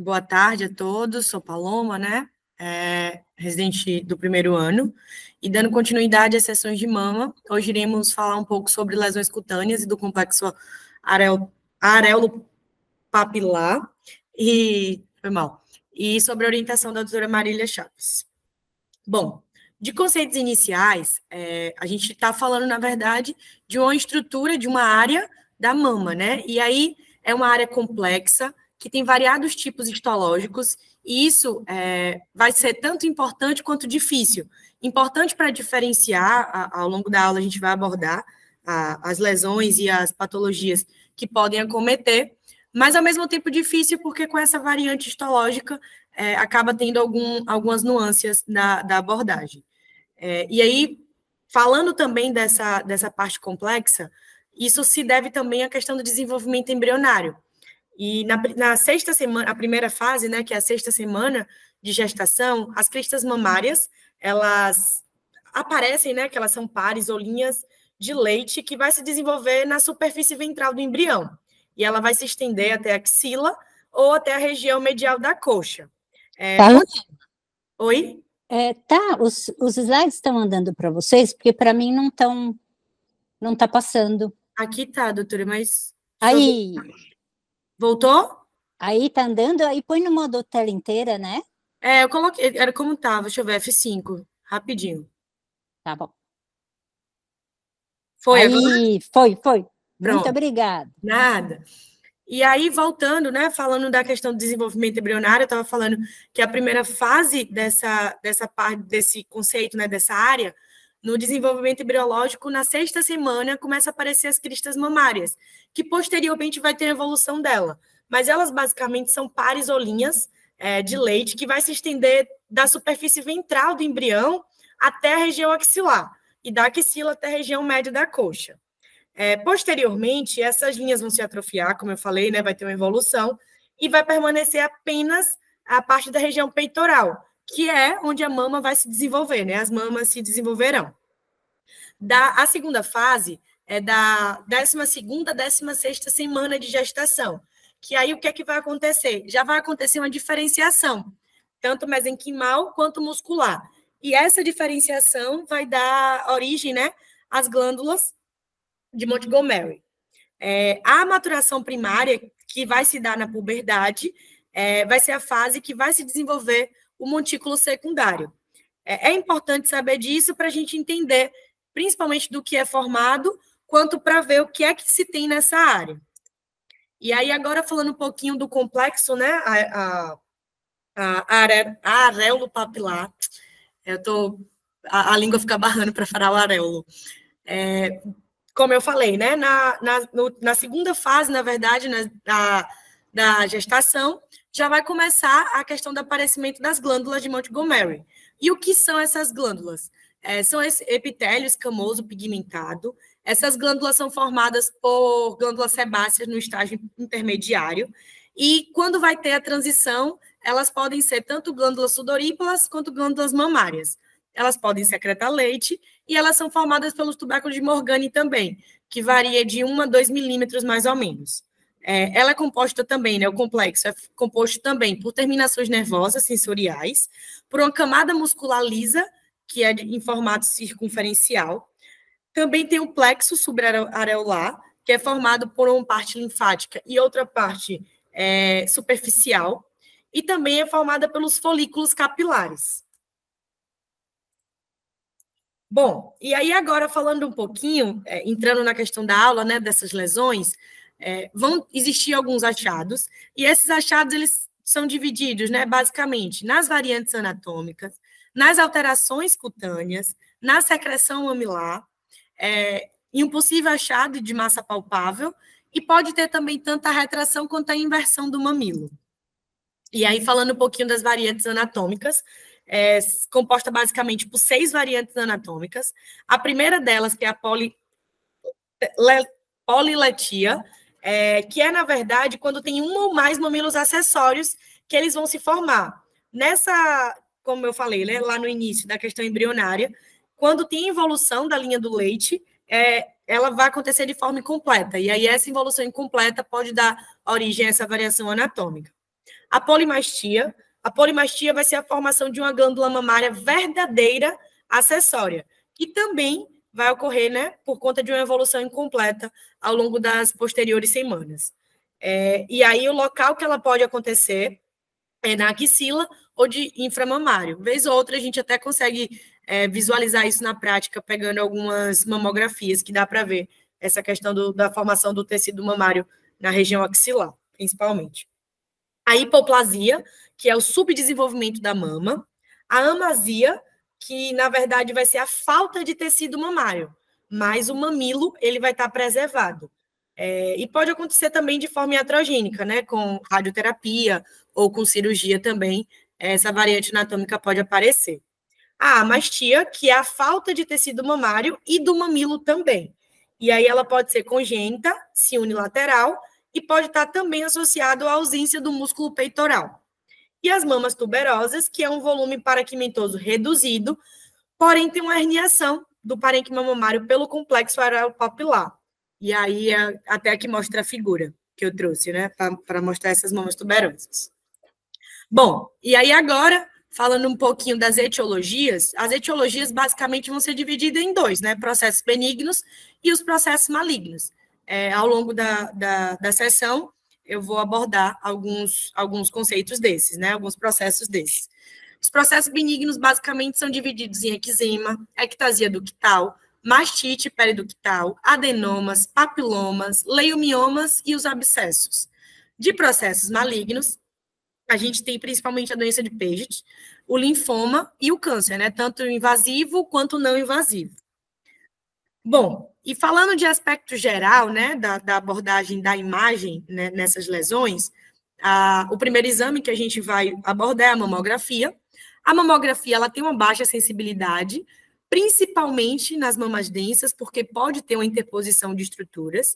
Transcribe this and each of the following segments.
Boa tarde a todos, sou Paloma, né? Residente do primeiro ano. E dando continuidade às sessões de mama, hoje iremos falar um pouco sobre lesões cutâneas e do complexo areolo-papilar e sobre a orientação da doutora Marília Chaves. Bom, de conceitos iniciais, a gente está falando, na verdade, de uma estrutura, de uma área da mama, né? E aí é uma área complexa, que tem variados tipos histológicos, e isso vai ser tanto importante quanto difícil. Importante para diferenciar, ao longo da aula a gente vai abordar as lesões e as patologias que podem acometer, mas ao mesmo tempo difícil, porque com essa variante histológica acaba tendo algumas nuances da abordagem. E aí, falando também dessa parte complexa, isso se deve também à questão do desenvolvimento embrionário. E na sexta semana, a primeira fase, né, que é a sexta semana de gestação, as cristas mamárias, elas aparecem, né, que elas são pares ou linhas de leite que vai se desenvolver na superfície ventral do embrião. E ela vai se estender até a axila ou até a região medial da coxa. Oi? Os slides estão andando para vocês, porque para mim não está passando. Aqui tá, doutora, mas... Aí... Voltou? Aí tá andando, aí põe no modo tela inteira, né? Eu coloquei, era como estava, deixa eu ver, F5, rapidinho. Tá bom. Foi aí, agora? Foi. Pronto. Muito obrigada. Nada. E aí, voltando, né, falando da questão do desenvolvimento embrionário, eu estava falando que a primeira fase dessa parte, desse conceito, né, dessa área, no desenvolvimento embriológico, na sexta semana, começa a aparecer as cristas mamárias, que posteriormente vai ter a evolução dela. Mas elas, basicamente, são pares ou linhas de leite que vai se estender da superfície ventral do embrião até a região axilar, e da axila até a região média da coxa. Posteriormente, essas linhas vão se atrofiar, como eu falei, né, vai ter uma evolução, e vai permanecer apenas a parte da região peitoral, que é onde a mama vai se desenvolver, né? As mamas se desenvolverão. A segunda fase é da 12ª a 16ª semana de gestação, que aí o que é que vai acontecer? Já vai acontecer uma diferenciação, tanto mesenquimal quanto muscular. E essa diferenciação vai dar origem, né, às glândulas de Montgomery. A maturação primária, que vai se dar na puberdade, vai ser a fase que vai se desenvolver o montículo secundário. É importante saber disso para a gente entender, principalmente do que é formado, quanto para ver o que é que se tem nessa área. E aí, agora, falando um pouquinho do complexo, né, a areolo papilar, a língua fica barrando para falar o areolo. Como eu falei, né, na segunda fase, na verdade, da gestação, já vai começar a questão do aparecimento das glândulas de Montgomery. E o que são essas glândulas? São esse epitélio escamoso pigmentado. Essas glândulas são formadas por glândulas sebáceas no estágio intermediário. E quando vai ter a transição, elas podem ser tanto glândulas sudoríparas quanto glândulas mamárias. Elas podem secretar leite e elas são formadas pelos tubérculos de Morgani também, que varia de 1 a 2 milímetros mais ou menos. Ela é composta também, né, o complexo é composto também por terminações nervosas sensoriais, por uma camada muscular lisa, que é em formato circunferencial. Também tem um plexo suprareolar, que é formado por uma parte linfática e outra parte superficial, e também é formada pelos folículos capilares. Bom, e aí agora falando um pouquinho, entrando na questão da aula, né, dessas lesões, vão existir alguns achados, e esses achados eles são divididos, né, basicamente, nas variantes anatômicas, nas alterações cutâneas, na secreção mamilar, em um possível achado de massa palpável, e pode ter também tanto a retração quanto a inversão do mamilo. E aí, falando um pouquinho das variantes anatômicas, composta basicamente por 6 variantes anatômicas. A primeira delas, que é a poliletia, que é, na verdade, quando tem um ou mais mamilos acessórios que eles vão se formar. Nessa, como eu falei, né, lá no início da questão embrionária, quando tem evolução da linha do leite, ela vai acontecer de forma incompleta. E aí essa evolução incompleta pode dar origem a essa variação anatômica. A polimastia vai ser a formação de uma glândula mamária verdadeira acessória, que também vai ocorrer, né, por conta de uma evolução incompleta ao longo das posteriores semanas. E aí o local que ela pode acontecer é na axila ou de inframamário. Vez ou outra a gente até consegue visualizar isso na prática, pegando algumas mamografias, que dá para ver essa questão da formação do tecido mamário na região axilar, principalmente. A hipoplasia, que é o subdesenvolvimento da mama. A amasia, que na verdade vai ser a falta de tecido mamário, mas o mamilo ele vai estar preservado. E pode acontecer também de forma iatrogênica, né, com radioterapia ou com cirurgia também, essa variante anatômica pode aparecer. A amastia, que é a falta de tecido mamário e do mamilo também. E aí ela pode ser congênita, se unilateral, e pode estar também associado à ausência do músculo peitoral. E as mamas tuberosas, que é um volume paraquimentoso reduzido, porém tem uma herniação do parênquima mamário pelo complexo areopapilar. E aí, até aqui mostra a figura que eu trouxe, né, para mostrar essas mamas tuberosas. Bom, e aí agora, falando um pouquinho das etiologias, as etiologias basicamente vão ser divididas em dois, né, processos benignos e os processos malignos. Ao longo da sessão, eu vou abordar alguns conceitos desses, né, alguns processos desses. Os processos benignos basicamente são divididos em eczema, ectasia ductal, mastite periductal, adenomas, papilomas, leiomiomas e os abscessos. De processos malignos, a gente tem principalmente a doença de Paget, o linfoma e o câncer, né? Tanto invasivo quanto não invasivo. Bom, e falando de aspecto geral, né, da abordagem da imagem, né, nessas lesões, o primeiro exame que a gente vai abordar é a mamografia. A mamografia ela tem uma baixa sensibilidade, principalmente nas mamas densas, porque pode ter uma interposição de estruturas.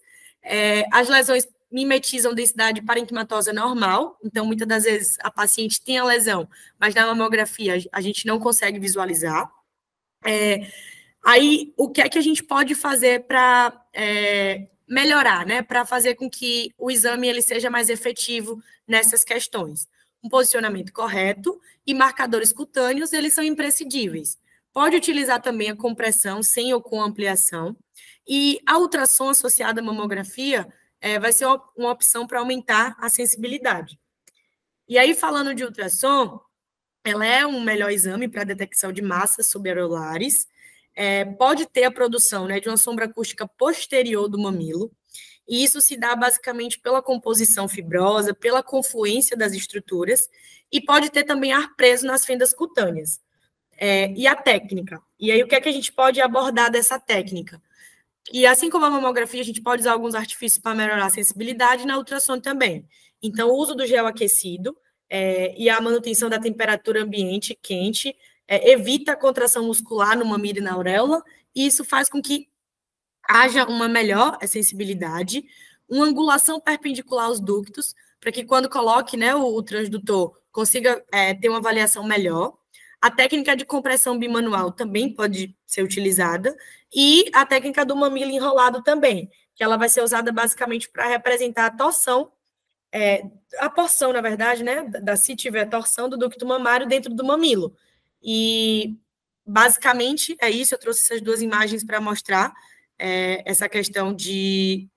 As lesões mimetizam densidade parenquimatosa normal, então, muitas das vezes, a paciente tem a lesão, mas na mamografia a gente não consegue visualizar. Aí, o que é que a gente pode fazer para melhorar, né? Para fazer com que o exame ele seja mais efetivo nessas questões? Um posicionamento correto e marcadores cutâneos, eles são imprescindíveis. Pode utilizar também a compressão sem ou com ampliação. E a ultrassom associada à mamografia vai ser uma opção para aumentar a sensibilidade. E aí, falando de ultrassom, ela é um melhor exame para detecção de massas subareolares, pode ter a produção, né, de uma sombra acústica posterior do mamilo, e isso se dá basicamente pela composição fibrosa, pela confluência das estruturas, e pode ter também ar preso nas fendas cutâneas. E a técnica. E aí, o que é que a gente pode abordar dessa técnica? E assim como a mamografia, a gente pode usar alguns artifícios para melhorar a sensibilidade, e na ultrassom também. Então, o uso do gel aquecido e a manutenção da temperatura ambiente quente evita a contração muscular no mamilo e na auréola, e isso faz com que haja uma melhor sensibilidade, uma angulação perpendicular aos ductos, para que quando coloque, né, o transdutor consiga ter uma avaliação melhor. A técnica de compressão bimanual também pode ser utilizada, e a técnica do mamilo enrolado também, que ela vai ser usada basicamente para representar a torção, a porção, na verdade, né, se tiver torção do ducto mamário dentro do mamilo. E, basicamente, é isso, eu trouxe essas duas imagens para mostrar essa questão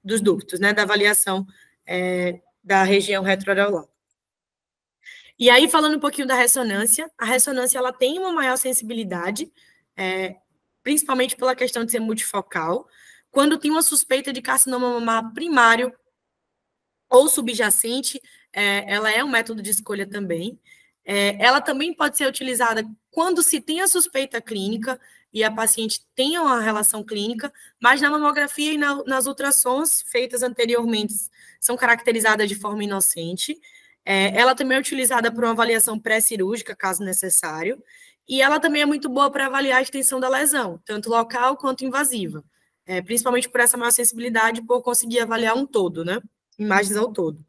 dos ductos, né, da avaliação da região retroareolar. E aí, falando um pouquinho da ressonância, a ressonância ela tem uma maior sensibilidade, principalmente pela questão de ser multifocal. Quando tem uma suspeita de carcinoma mamário primário ou subjacente, ela é um método de escolha também. Ela também pode ser utilizada quando se tem a suspeita clínica e a paciente tem uma relação clínica, mas na mamografia e nas ultrassons feitas anteriormente são caracterizadas de forma inocente. Ela também é utilizada para uma avaliação pré-cirúrgica, caso necessário, e ela também é muito boa para avaliar a extensão da lesão, tanto local quanto invasiva, principalmente por essa maior sensibilidade, por conseguir avaliar um todo, né? Imagens ao todo.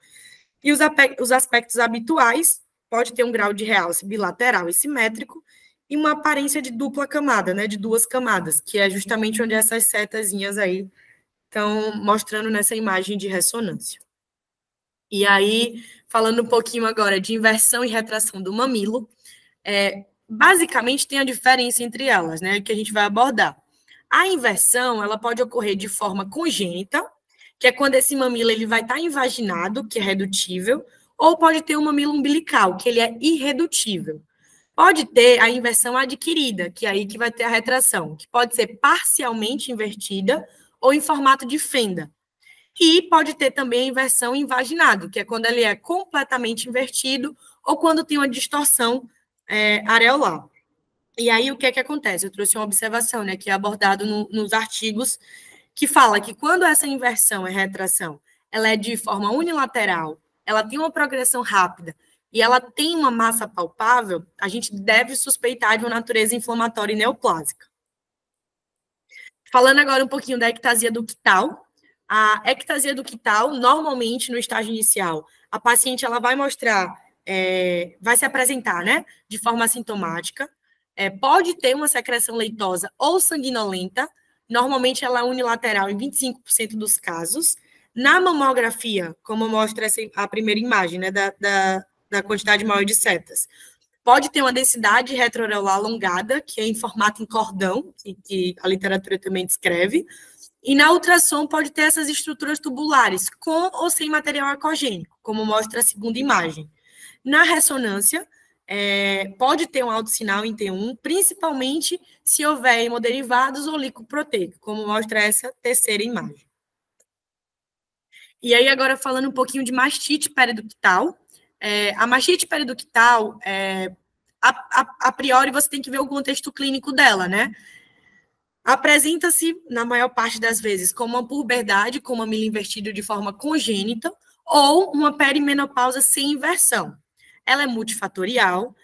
E os aspectos habituais pode ter um grau de realce bilateral e simétrico e uma aparência de dupla camada, né? De duas camadas, que é justamente onde essas setazinhas aí estão mostrando nessa imagem de ressonância. E aí, falando um pouquinho agora de inversão e retração do mamilo, basicamente tem a diferença entre elas, né, que a gente vai abordar. A inversão, ela pode ocorrer de forma congênita, que é quando esse mamilo ele vai estar invaginado, que é redutível, ou pode ter um mamilo umbilical, que ele é irredutível. Pode ter a inversão adquirida, que é aí que vai ter a retração, que pode ser parcialmente invertida ou em formato de fenda. E pode ter também a inversão invaginado, que é quando ele é completamente invertido ou quando tem uma distorção areolar. E aí, o que é que acontece? Eu trouxe uma observação, né, que é abordado nos artigos, que fala que quando essa inversão é retração, ela é de forma unilateral, ela tem uma progressão rápida e ela tem uma massa palpável, a gente deve suspeitar de uma natureza inflamatória e neoplásica. Falando agora um pouquinho da ectasia ductal, a ectasia ductal, normalmente, no estágio inicial, a paciente ela vai mostrar, vai se apresentar, né, de forma assintomática, pode ter uma secreção leitosa ou sanguinolenta, normalmente ela é unilateral em 25% dos casos. Na mamografia, como mostra a primeira imagem, né, da quantidade maior de setas, pode ter uma densidade retroareolar alongada, que é em formato em cordão, que a literatura também descreve, e na ultrassom pode ter essas estruturas tubulares, com ou sem material ecogênico, como mostra a segunda imagem. Na ressonância, pode ter um alto sinal em T1, principalmente se houver hemoderivados ou licoproteico, como mostra essa terceira imagem. E aí, agora falando um pouquinho de mastite periductal. A mastite periductal, a priori, você tem que ver o contexto clínico dela, né? Apresenta-se, na maior parte das vezes, como uma puberdade, com mamilo invertido de forma congênita, ou uma perimenopausa sem inversão. Ela é multifatorial.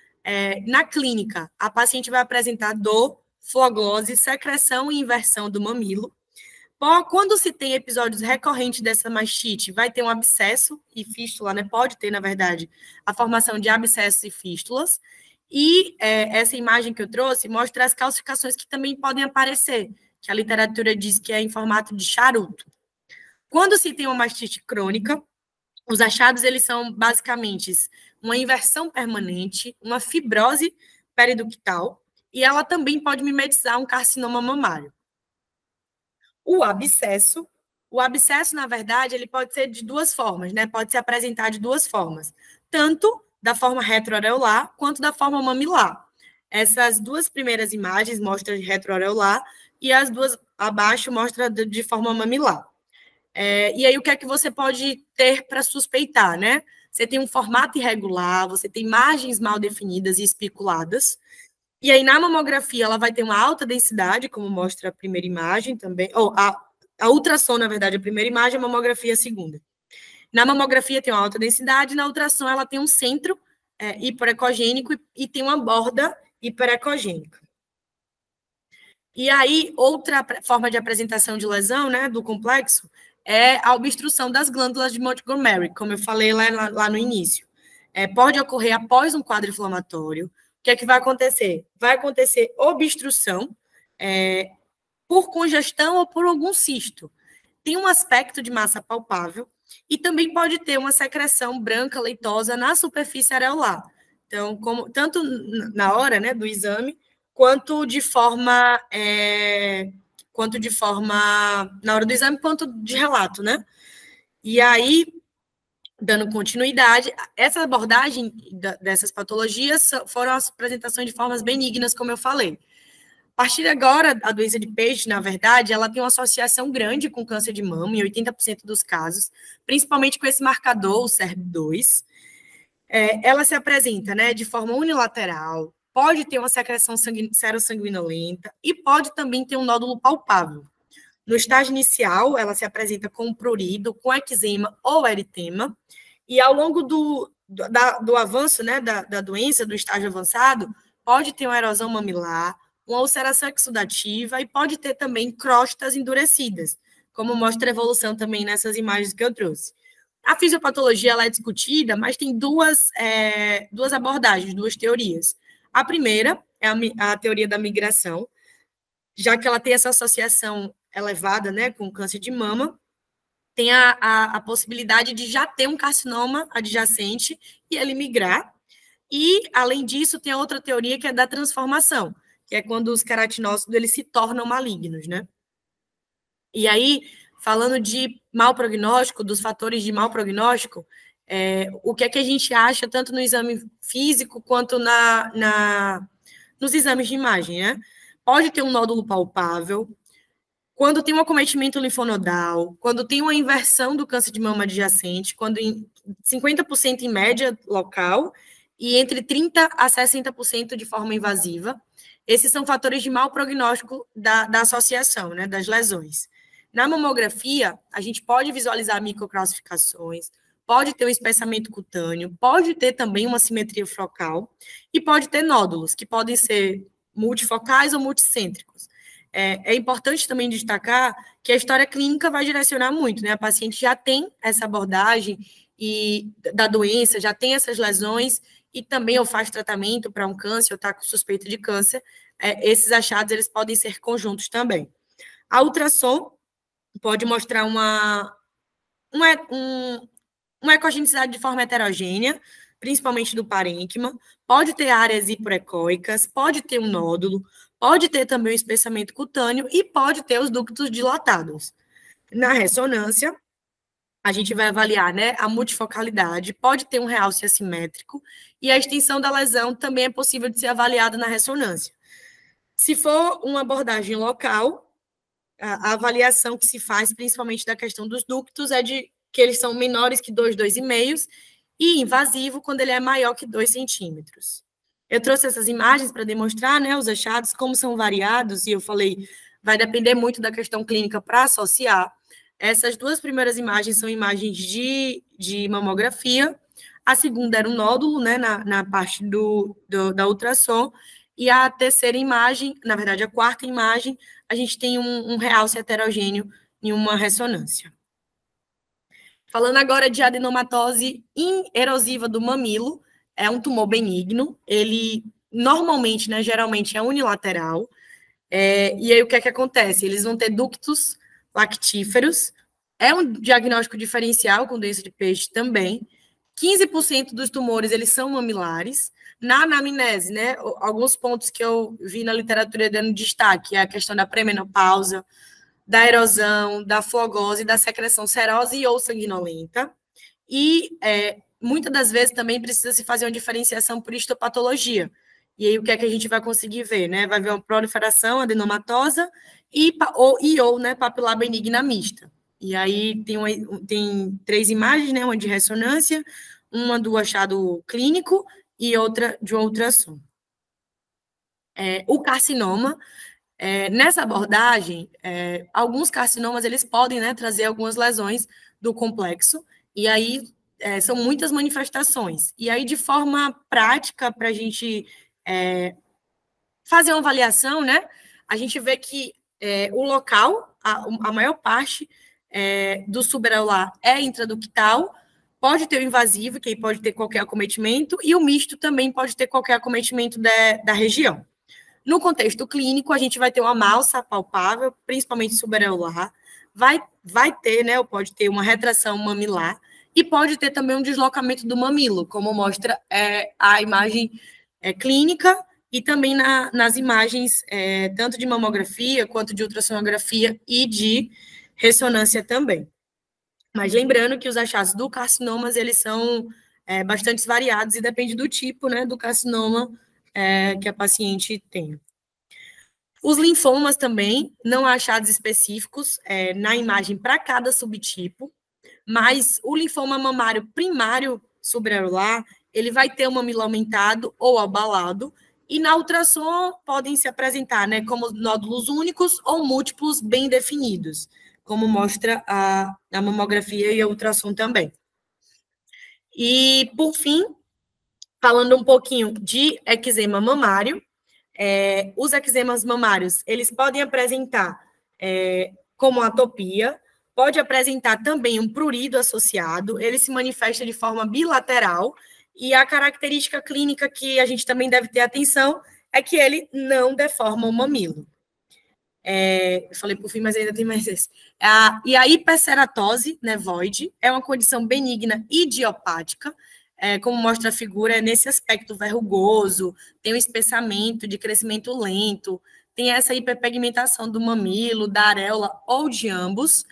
Na clínica, a paciente vai apresentar dor, floglose, secreção e inversão do mamilo. Quando se tem episódios recorrentes dessa mastite, vai ter um abscesso e fístula, né? Pode ter, na verdade, a formação de abscessos e fístulas. E essa imagem que eu trouxe mostra as calcificações que também podem aparecer, que a literatura diz que é em formato de charuto. Quando se tem uma mastite crônica, os achados eles são basicamente uma inversão permanente, uma fibrose periductal, e ela também pode mimetizar um carcinoma mamário. O abscesso, na verdade, ele pode ser de duas formas, né? Pode se apresentar de duas formas, tanto da forma retroareolar quanto da forma mamilar. Essas duas primeiras imagens mostram de retroareolar e as duas abaixo mostram de forma mamilar. E aí, o que é que você pode ter para suspeitar, né? Você tem um formato irregular, você tem margens mal definidas e espiculadas. E aí, na mamografia, ela vai ter uma alta densidade, como mostra a primeira imagem também. Ou a ultrassom, na verdade, a primeira imagem, a mamografia a segunda. Na mamografia tem uma alta densidade, na ultrassom ela tem um centro hiperecogênico e tem uma borda hiperecogênica. E aí, outra forma de apresentação de lesão, né, do complexo, é a obstrução das glândulas de Montgomery, como eu falei lá no início. Pode ocorrer após um quadro inflamatório. O que é que vai acontecer? Vai acontecer obstrução por congestão ou por algum cisto. Tem um aspecto de massa palpável e também pode ter uma secreção branca leitosa na superfície areolar. Então, tanto na hora, né, do exame, quanto de forma na hora do exame, quanto de relato, né? E aí, dando continuidade, essa abordagem dessas patologias foram as apresentações de formas benignas, como eu falei. A partir de agora, a doença de Paget, na verdade, ela tem uma associação grande com câncer de mama, em 80% dos casos, principalmente com esse marcador, o SERB2. Ela se apresenta, né, de forma unilateral, pode ter uma secreção serossanguinolenta e pode também ter um nódulo palpável. No estágio inicial, ela se apresenta com prurido, com eczema ou eritema, e ao longo do avanço, né, da doença, do estágio avançado, pode ter uma erosão mamilar, uma ulceração exudativa e pode ter também crostas endurecidas, como mostra a evolução também nessas imagens que eu trouxe. A fisiopatologia ela é discutida, mas tem duas abordagens, duas teorias. A primeira é a teoria da migração, já que ela tem essa associação elevada, né, com câncer de mama, tem a possibilidade de já ter um carcinoma adjacente e ele migrar. E, além disso, tem a outra teoria que é da transformação, que é quando os queratinócitos eles se tornam malignos, né? E aí, falando de mau prognóstico, dos fatores de mau prognóstico, o que é que a gente acha tanto no exame físico quanto nos exames de imagem, né? Pode ter um nódulo palpável, quando tem um acometimento linfonodal, quando tem uma inversão do câncer de mama adjacente, quando em 50% em média local e entre 30% a 60% de forma invasiva. Esses são fatores de mau prognóstico da associação, né, das lesões. Na mamografia, a gente pode visualizar microcalcificações, pode ter um espessamento cutâneo, pode ter também uma simetria focal e pode ter nódulos, que podem ser multifocais ou multicêntricos. É importante também destacar que a história clínica vai direcionar muito, né? A paciente já tem essa abordagem da doença, já tem essas lesões e também ou faz tratamento para um câncer ou está com suspeita de câncer. Esses achados eles podem ser conjuntos também. A ultrassom pode mostrar uma ecogenicidade de forma heterogênea, principalmente do parênquima, pode ter áreas hipoecóicas, pode ter um nódulo, pode ter também um espessamento cutâneo e pode ter os ductos dilatados. Na ressonância, a gente vai avaliar, né, a multifocalidade, pode ter um realce assimétrico e a extensão da lesão também é possível de ser avaliada na ressonância. Se for uma abordagem local, a avaliação que se faz, principalmente da questão dos ductos, é de que eles são menores que 2,5 e invasivo quando ele é maior que 2 centímetros. Eu trouxe essas imagens para demonstrar, né, os achados, como são variados, e eu falei, vai depender muito da questão clínica para associar. Essas duas primeiras imagens são imagens de mamografia, a segunda era um nódulo, né, na parte da ultrassom, e a terceira imagem, na verdade, a quarta imagem, a gente tem um realce heterogêneo em uma ressonância. Falando agora de adenomatose erosiva do mamilo, é um tumor benigno, ele normalmente, né, geralmente é unilateral, e aí o que é que acontece? Eles vão ter ductos lactíferos, é um diagnóstico diferencial com doença de peixe também, 15% dos tumores, eles são mamilares. Na anamnese, né, alguns pontos que eu vi na literatura dando destaque, é a questão da pré-menopausa, da erosão, da flogose, da secreção serosa e ou sanguinolenta. E muitas das vezes também precisa se fazer uma diferenciação por histopatologia. E aí o que é que a gente vai conseguir ver, né? Vai ver uma proliferação adenomatosa ou né, papilar benigna mista. E aí tem 3 imagens, né? Uma de ressonância, uma do achado clínico e outra de uma ultrassom. O carcinoma, nessa abordagem, alguns carcinomas eles podem, né, trazer algumas lesões do complexo, e aí são muitas manifestações. E aí, de forma prática, para a gente fazer uma avaliação, né, a gente vê que o local, a maior parte do subareolar é intraductal, pode ter o invasivo, que aí pode ter qualquer acometimento, e o misto também pode ter qualquer acometimento da região. No contexto clínico, a gente vai ter uma malsa palpável, principalmente subareolar, vai ter, né, ou pode ter uma retração mamilar, e pode ter também um deslocamento do mamilo, como mostra a imagem clínica, e também nas imagens, tanto de mamografia, quanto de ultrassonografia e de ressonância também. Mas lembrando que os achados do carcinomas, eles são bastante variados e depende do tipo, né, do carcinoma que a paciente tem. Os linfomas também, não há achados específicos na imagem para cada subtipo, mas o linfoma mamário primário subareolar, ele vai ter um mamilo aumentado ou abalado, e na ultrassom podem se apresentar, né, como nódulos únicos ou múltiplos bem definidos, como mostra a mamografia e a ultrassom também. E, por fim, falando um pouquinho de eczema mamário, os eczemas mamários, eles podem apresentar como atopia, pode apresentar também um prurido associado, ele se manifesta de forma bilateral, e a característica clínica que a gente também deve ter atenção é que ele não deforma o mamilo. Eu falei por fim, mas ainda tem mais esse. E a hiperceratose nevoide é uma condição benigna idiopática, como mostra a figura, é nesse aspecto verrugoso, tem um espessamento de crescimento lento, tem essa hiperpigmentação do mamilo, da areola ou de ambos.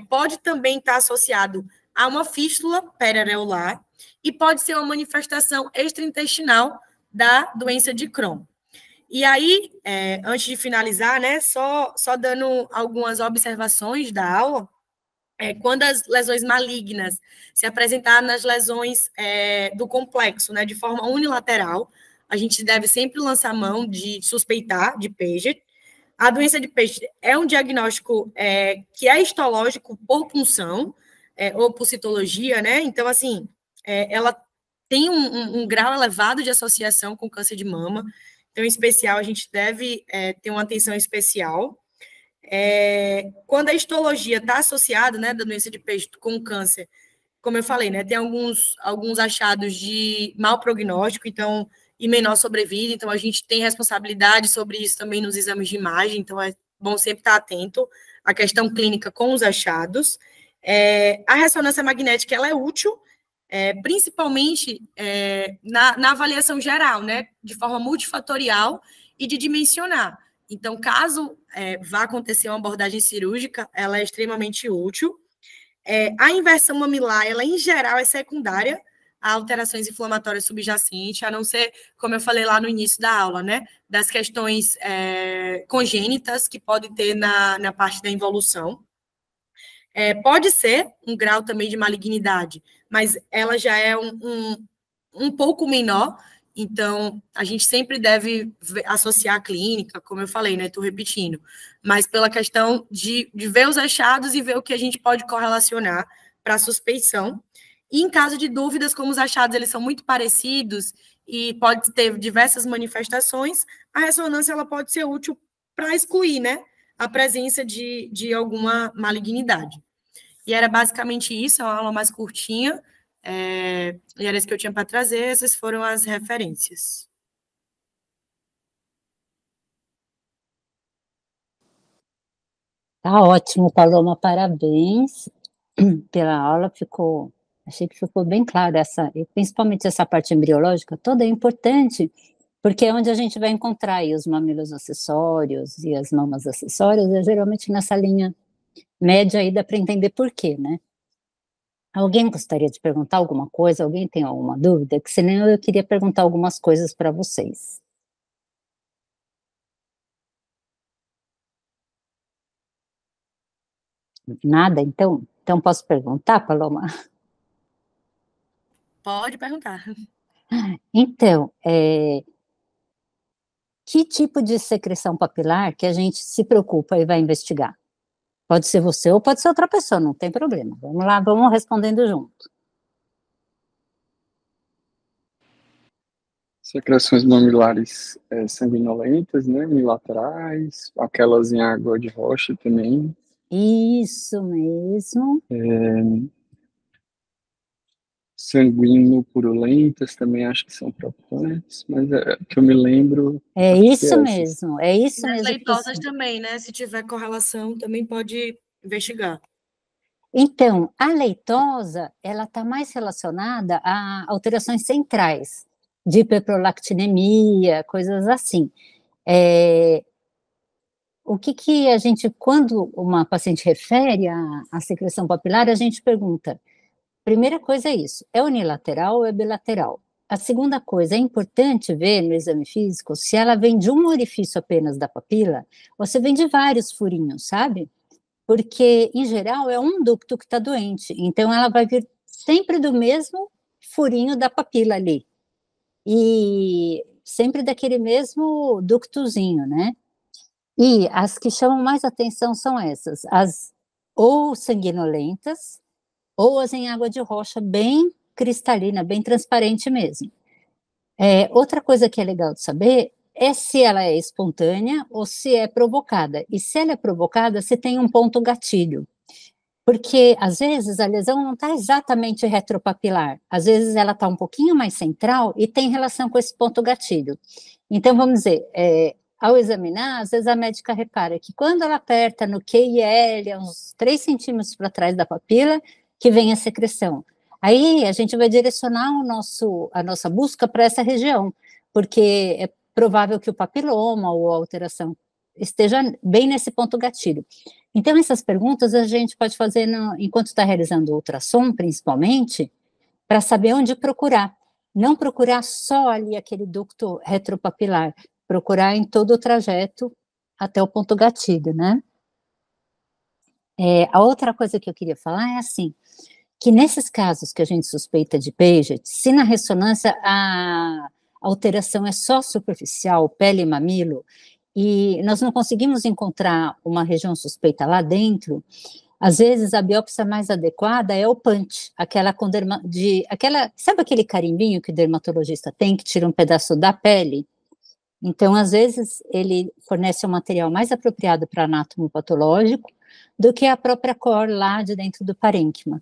Pode também estar associado a uma fístula periareolar e pode ser uma manifestação extraintestinal da doença de Crohn. E aí, antes de finalizar, né, só dando algumas observações da aula, quando as lesões malignas se apresentar nas lesões do complexo, né, de forma unilateral, a gente deve sempre lançar mão de suspeitar de Paget. A doença de Paget é um diagnóstico que é histológico por punção ou por citologia, né? Então, assim, ela tem um grau elevado de associação com câncer de mama. Então, em especial, a gente deve ter uma atenção especial. Quando a histologia está associada, né, da doença de Paget com câncer, como eu falei, né, tem alguns achados de mau prognóstico, então, e menor sobrevida, então a gente tem responsabilidade sobre isso também nos exames de imagem, então é bom sempre estar atento à questão clínica com os achados. A ressonância magnética, ela é útil, principalmente na avaliação geral, né, de forma multifatorial e de dimensionar. Então, caso vá acontecer uma abordagem cirúrgica, ela é extremamente útil. A inversão mamilar, ela em geral é secundária a alterações inflamatórias subjacentes, a não ser, como eu falei lá no início da aula, né, das questões congênitas que pode ter na parte da involução. Pode ser um grau também de malignidade, mas ela já é um pouco menor, então a gente sempre deve associar a clínica, como eu falei, né, estou repetindo, mas pela questão de ver os achados e ver o que a gente pode correlacionar para a suspeição. E em caso de dúvidas, como os achados eles são muito parecidos e pode ter diversas manifestações, a ressonância ela pode ser útil para excluir, né, a presença de alguma malignidade. E era basicamente isso, é uma aula mais curtinha, e era isso que eu tinha para trazer, essas foram as referências. Tá ótimo, Paloma, parabéns pela aula, achei que ficou bem claro e principalmente essa parte embriológica, toda é importante, porque é onde a gente vai encontrar aí os mamilos acessórios e as mamas acessórias, geralmente nessa linha média aí dá para entender por quê, né? Alguém gostaria de perguntar alguma coisa? Alguém tem alguma dúvida? Que senão eu queria perguntar algumas coisas para vocês. Nada? Então posso perguntar, Paloma? Pode perguntar. Então, que tipo de secreção papilar que a gente se preocupa e vai investigar? Pode ser você ou pode ser outra pessoa, não tem problema. Vamos lá, vamos respondendo junto. Secreções mamilares sanguinolentas, né, unilaterais, aquelas em água de rocha também. Isso mesmo. Sanguino-purulentas também acho que são preocupantes, mas que eu me lembro... É isso mesmo, é isso mesmo. As leitosas também, né? Se tiver correlação, também pode investigar. Então, a leitosa, ela está mais relacionada a alterações centrais, de hiperprolactinemia, coisas assim. O que a gente, quando uma paciente refere a secreção papilar, a gente pergunta, primeira coisa é isso, é unilateral ou é bilateral? A segunda coisa, é importante ver no exame físico se ela vem de um orifício apenas da papila, ou se vem de vários furinhos, sabe? Porque, em geral, é um ducto que está doente, então ela vai vir sempre do mesmo furinho da papila ali, e sempre daquele mesmo ductozinho, né? E as que chamam mais atenção são essas, as ou sanguinolentas, ou as em água de rocha bem cristalina, bem transparente mesmo. Outra coisa que é legal de saber é se ela é espontânea ou se é provocada. E se ela é provocada, se tem um ponto gatilho. Porque, às vezes, a lesão não está exatamente retropapilar. Às vezes, ela está um pouquinho mais central e tem relação com esse ponto gatilho. Então, vamos dizer, ao examinar, às vezes a médica repara que quando ela aperta no Q e L, uns 3 centímetros para trás da papila, que vem a secreção. Aí a gente vai direcionar a nossa busca para essa região, porque é provável que o papiloma ou a alteração esteja bem nesse ponto gatilho. Então, essas perguntas a gente pode fazer enquanto está realizando o ultrassom, principalmente, para saber onde procurar. Não procurar só ali aquele ducto retropapilar, procurar em todo o trajeto até o ponto gatilho, né? A outra coisa que eu queria falar é assim, que nesses casos que a gente suspeita de Paget, se na ressonância a alteração é só superficial, pele e mamilo, e nós não conseguimos encontrar uma região suspeita lá dentro, às vezes a biópsia mais adequada é o punch, sabe aquele carimbinho que o dermatologista tem, que tira um pedaço da pele? Então, às vezes, ele fornece um material mais apropriado para anátomo patológico do que a própria core lá de dentro do parênquima.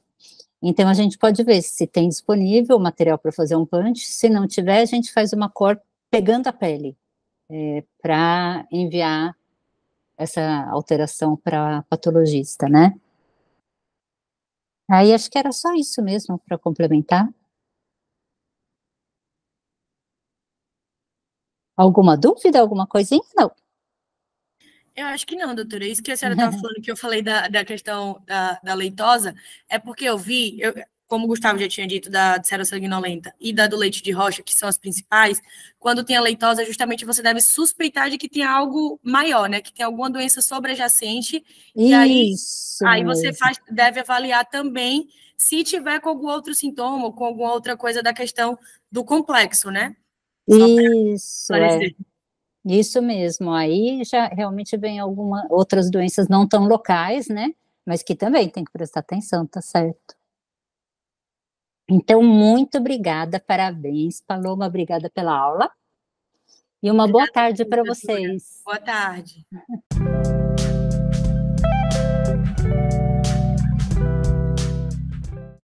Então, a gente pode ver se tem disponível o material para fazer um punch, se não tiver, a gente faz uma core pegando a pele, para enviar essa alteração para patologista, né? Aí, acho que era só isso mesmo para complementar. Alguma dúvida, alguma coisinha? Não. Eu acho que não, doutora. Isso que a senhora estava falando, que eu falei da questão da leitosa, é porque eu vi, como o Gustavo já tinha dito, da serosanguinolenta e da do leite de rocha, que são as principais, quando tem a leitosa, justamente você deve suspeitar de que tem algo maior, né? Que tem alguma doença sobrejacente, e aí você deve avaliar também se tiver com algum outro sintoma, ou com alguma outra coisa da questão do complexo, né? Isso mesmo, aí já realmente vem algumas outras doenças não tão locais, né, mas que também tem que prestar atenção, tá certo? Então, muito obrigada, parabéns, Paloma, obrigada pela aula, e uma boa tarde para vocês. Boa tarde.